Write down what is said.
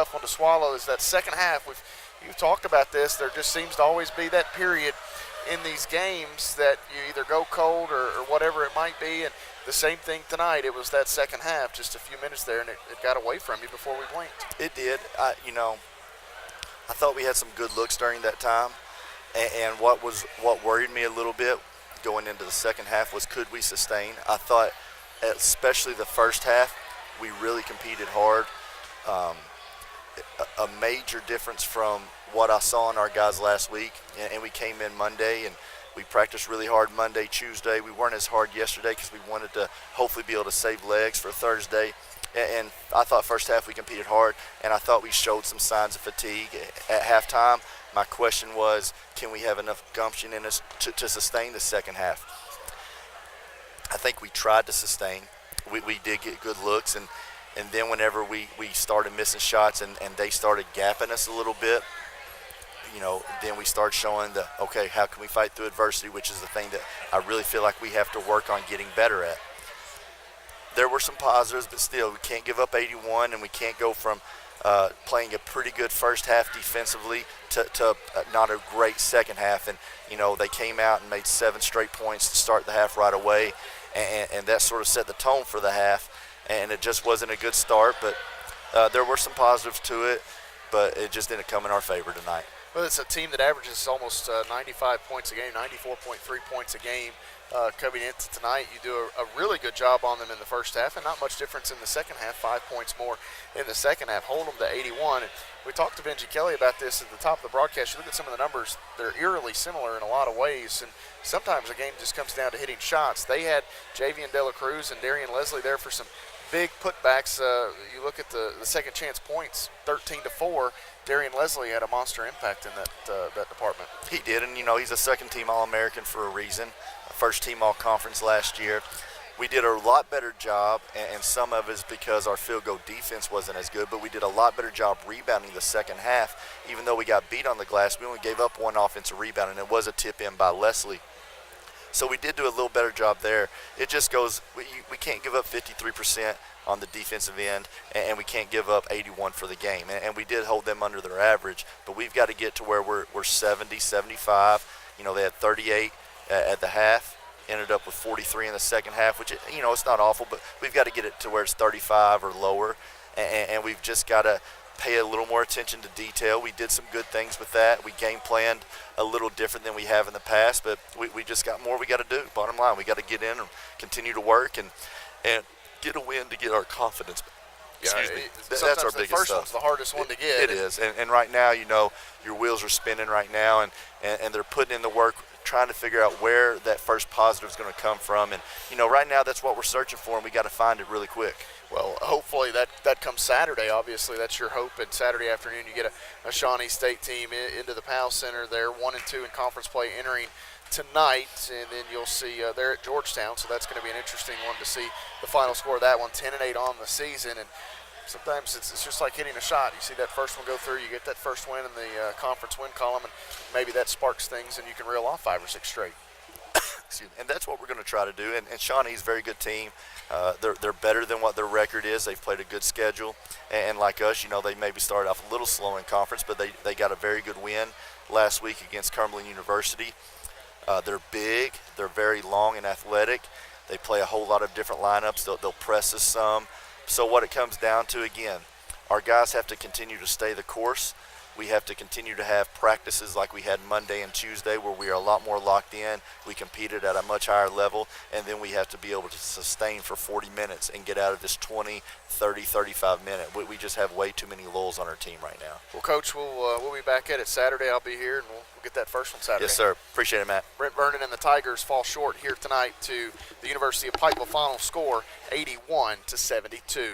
tough one to swallow is that second half. You've talked about this. There just seems to always be that period in these games that you either go cold or whatever it might be. And the same thing tonight. It was that second half, just a few minutes there, and it got away from you before we blinked. It did. I thought we had some good looks during that time. And what worried me a little bit going into the second half was, could we sustain? I thought, especially the first half, we really competed hard. A major difference from what I saw in our guys last week, and we came in Monday and we practiced really hard Monday, Tuesday. We weren't as hard yesterday because we wanted to hopefully be able to save legs for Thursday. And I thought first half we competed hard, and I thought we showed some signs of fatigue at halftime. My question was, can we have enough gumption in us to sustain the second half? I think we tried to sustain. We did get good looks, and then whenever we started missing shots and they started gapping us a little bit, then we started showing okay, how can we fight through adversity, which is the thing that I really feel like we have to work on getting better at. There were some positives, but still, we can't give up 81, and we can't go from playing a pretty good first half defensively to not a great second half. And, they came out and made 7 straight points to start the half right away, and that sort of set the tone for the half. And it just wasn't a good start, but there were some positives to it, but it just didn't come in our favor tonight. Well, it's a team that averages almost 95 points a game, 94.3 points a game. Coming into tonight, you do a really good job on them in the first half, and not much difference in the second half, 5 points more in the second half. Hold them to 81. And we talked to Benji Kelly about this at the top of the broadcast. You look at some of the numbers, they're eerily similar in a lot of ways, and sometimes a game just comes down to hitting shots. They had Javian De La Cruz and Darian Leslie there for some big putbacks. You look at the second chance points, 13-4. Darian Leslie had a monster impact in that department. He did, and he's a second-team All-American for a reason. First-team All-Conference last year. We did a lot better job, and some of it is because our field goal defense wasn't as good, but we did a lot better job rebounding the second half. Even though we got beat on the glass, we only gave up 1 offensive rebound, and it was a tip-in by Leslie. So we did do a little better job there. It just goes, we can't give up 53% on the defensive end, and we can't give up 81 for the game. And we did hold them under their average, but we've got to get to where we're 70, 75. They had 38 at the half, ended up with 43 in the second half, which, it's not awful, but we've got to get it to where it's 35 or lower, and we've just got to pay a little more attention to detail. We did some good things with that. We game planned a little different than we have in the past, but we just got more we got to do. Bottom line, we got to get in and continue to work and get a win to get our confidence back. Excuse me. That's our biggest stuff. The first one's the hardest one to get. It is, and right now, your wheels are spinning right now, and they're putting in the work, trying to figure out where that first positive is going to come from. And, right now that's what we're searching for, and we got to find it really quick. Well, hopefully that comes Saturday. Obviously, that's your hope. And Saturday afternoon, you get a Shawnee State team into the Powell Center. They're 1-2 in conference play entering tonight, and then you'll see they're at Georgetown, so that's going to be an interesting one to see the final score of that one. 10-8 on the season, and sometimes it's just like hitting a shot. You see that first one go through, you get that first win in the conference win column, and maybe that sparks things, and you can reel off 5 or 6 straight. And that's what we're going to try to do. And Shawnee's a very good team. They're better than what their record is. They've played a good schedule. And like us, they maybe started off a little slow in conference, but they got a very good win last week against Cumberland University. They're big. They're very long and athletic. They play a whole lot of different lineups. They'll press us some. So what it comes down to, again, our guys have to continue to stay the course. We have to continue to have practices like we had Monday and Tuesday where we are a lot more locked in. We competed at a much higher level, and then we have to be able to sustain for 40 minutes and get out of this 20, 30, 35 minute. We just have way too many lulls on our team right now. Well, Coach, we'll be back at it Saturday. I'll be here, and we'll get that first one Saturday. Yes, sir. Appreciate it, Matt. Brent Vernon and the Tigers fall short here tonight to the University of Pikeville. Final score 81-72.